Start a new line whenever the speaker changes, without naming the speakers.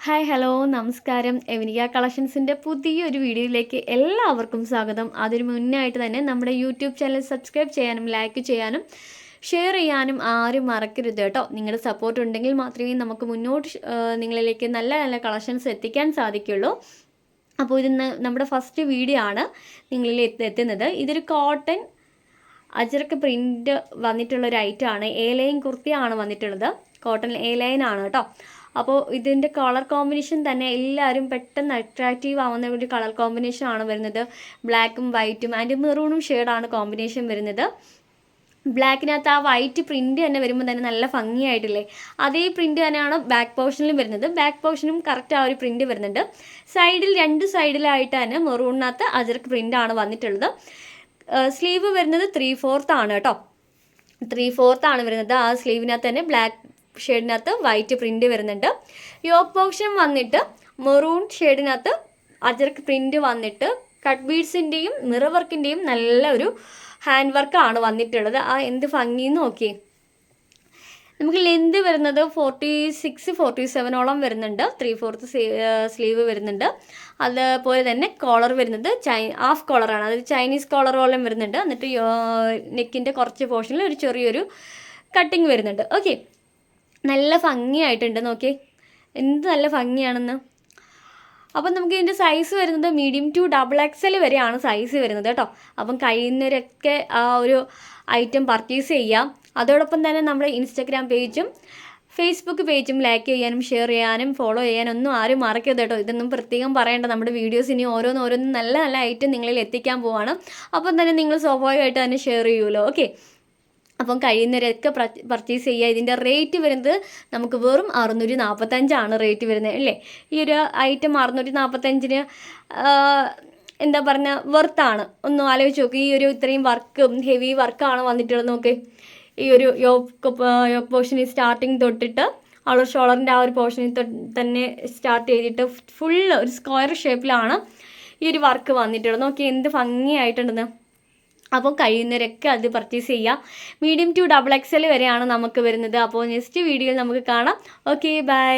Hi hello നമസ്കാരം. എവനിക കളക്ഷൻസിൻ്റെ പുതിയൊരു വീഡിയോയിലേക്ക് എല്ലാവർക്കും സ്വാഗതം. അതിന് മുന്നായിട്ട് തന്നെ നമ്മുടെ യൂട്യൂബ് ചാനൽ സബ്സ്ക്രൈബ് ചെയ്യാനും ലൈക്ക് ചെയ്യാനും ഷെയർ ചെയ്യാനും ആരും മറക്കരുത് കേട്ടോ. നിങ്ങളുടെ സപ്പോർട്ട് ഉണ്ടെങ്കിൽ മാത്രമേ നമുക്ക് മുന്നോട്ട് നിങ്ങളിലേക്ക് നല്ല നല്ല കളക്ഷൻസ് എത്തിക്കാൻ സാധിക്കുള്ളൂ. അപ്പോൾ ഇത് നമ്മുടെ ഫസ്റ്റ് വീഡിയോ ആണ് നിങ്ങളിൽ എത്തുന്നത്. ഇതൊരു കോട്ടൺ അജറക്ക് പ്രിൻ്റ് വന്നിട്ടുള്ള ഒരു ഐറ്റമാണ്. എ ലൈൻ കുർത്തിയാണ് വന്നിട്ടുള്ളത്. കോട്ടൺ എ ലൈൻ ആണ് കേട്ടോ. അപ്പോൾ ഇതിൻ്റെ കളർ കോമ്പിനേഷൻ തന്നെ എല്ലാവരും പെട്ടെന്ന് അട്രാക്റ്റീവ് ആവുന്ന ഒരു കളർ കോമ്പിനേഷൻ ആണ് വരുന്നത്. ബ്ലാക്കും വൈറ്റും ആൻഡ് മെറൂണും ഷെയ്ഡാണ് കോമ്പിനേഷൻ വരുന്നത്. ബ്ലാക്കിനകത്ത് ആ വൈറ്റ് പ്രിൻറ്റ് തന്നെ വരുമ്പോൾ തന്നെ നല്ല ഭംഗിയായിട്ടില്ലേ? അതേ പ്രിൻറ്റ് തന്നെയാണ് ബാക്ക് പോർഷനിലും വരുന്നത്. ബാക്ക് പോർഷനും കറക്റ്റ് ആ ഒരു പ്രിൻറ്റ് വരുന്നുണ്ട്. സൈഡിൽ രണ്ട് സൈഡിലായിട്ട് തന്നെ മെറൂണിനകത്ത് അജറക്ക് പ്രിൻ്റാണ് വന്നിട്ടുള്ളത്. സ്ലീവ് വരുന്നത് 3/4 ആണ് കേട്ടോ. 3/4 ആണ് വരുന്നത്. ആ സ്ലീവിനകത്ത് തന്നെ ബ്ലാക്ക് ഷെയ്ഡിനകത്ത് വൈറ്റ് പ്രിൻ്റ് വരുന്നുണ്ട്. യോക്ക് പോർഷൻ വന്നിട്ട് മെറൂൺ ഷെയ്ഡിനകത്ത് അജറക്ക് പ്രിൻ്റ് വന്നിട്ട് കട്ട് ബീഡ്സിൻ്റെയും മിറർ വർക്കിൻ്റെയും നല്ല ഒരു ഹാൻഡ് വർക്കാണ് വന്നിട്ടുള്ളത്. ആ എന്ത് ഭംഗിന്ന് നോക്കിയേ. നമുക്ക് ലെന്ത് വരുന്നത് 46-47ഓളം വരുന്നുണ്ട്. 3/4 സ്ലീവ് വരുന്നുണ്ട്. അതുപോലെ തന്നെ കോളർ വരുന്നത് ഹാഫ് കോളറാണ്. അതായത് ചൈനീസ് കോളർ പോലെ വരുന്നുണ്ട്. എന്നിട്ട് നെക്കിൻ്റെ കുറച്ച് പോർഷനിൽ ഒരു ചെറിയൊരു കട്ടിങ് വരുന്നുണ്ട്. ഓക്കെ, നല്ല ഭംഗിയായിട്ടുണ്ട്. നോക്കിയേ എന്ത് നല്ല ഭംഗിയാണെന്ന്. അപ്പം നമുക്ക് ഇതിൻ്റെ സൈസ് വരുന്നത് മീഡിയം ടു XXL വരെയാണ് സൈസ് വരുന്നത് കേട്ടോ. അപ്പം കഴിയുന്നവരൊക്കെ ആ ഒരു ഐറ്റം പർച്ചേസ് ചെയ്യാം. അതോടൊപ്പം തന്നെ നമ്മുടെ ഇൻസ്റ്റഗ്രാം പേജും ഫേസ്ബുക്ക് പേജും ലൈക്ക് ചെയ്യാനും ഷെയർ ചെയ്യാനും ഫോളോ ചെയ്യാനും ഒന്നും ആരും മറക്കരുത് കേട്ടോ. ഇതൊന്നും പ്രത്യേകം പറയേണ്ട. നമ്മുടെ വീഡിയോസ് ഇനി ഓരോന്നും നല്ല നല്ല ഐറ്റം നിങ്ങളിൽ എത്തിക്കാൻ പോവാണ്. അപ്പം തന്നെ നിങ്ങൾ സ്വാഭാവികമായിട്ട് തന്നെ ഷെയർ ചെയ്യുമല്ലോ. ഓക്കെ, അപ്പം കഴിയുന്നവരൊക്കെ പർച്ചേസ് ചെയ്യുക. ഇതിൻ്റെ റേറ്റ് വരുന്നത് നമുക്ക് വെറും 645 റേറ്റ് വരുന്നത് അല്ലേ. ഈ ഒരു ഐറ്റം 645 എന്താ പറഞ്ഞ വർത്താണ്. ഒന്ന് ആലോചിച്ച് നോക്ക്. ഈ ഒരു ഇത്രയും വർക്കും ഹെവി വർക്കാണ് വന്നിട്ടുള്ളത്. നോക്ക്, ഈ ഒരു യോക്ക് പോർഷനിൽ സ്റ്റാർട്ടിങ് തൊട്ടിട്ട് ആ ഷോളറിൻ്റെ ആ ഒരു പോർഷനിൽ തന്നെ സ്റ്റാർട്ട് ചെയ്തിട്ട് ഫുൾ ഒരു സ്ക്വയർ ഷേപ്പിലാണ് ഈ ഒരു വർക്ക് വന്നിട്ടുള്ളത്. നോക്കി എന്ത് ഭംഗിയായിട്ടുണ്ടെന്ന്. അപ്പോൾ കഴിയുന്നവരൊക്കെ അത് പർച്ചേസ് ചെയ്യുക. മീഡിയം ടു XXL വരെയാണ് നമുക്ക് വരുന്നത്. അപ്പോൾ നെക്സ്റ്റ് വീഡിയോയിൽ നമുക്ക് കാണാം. Okay, by.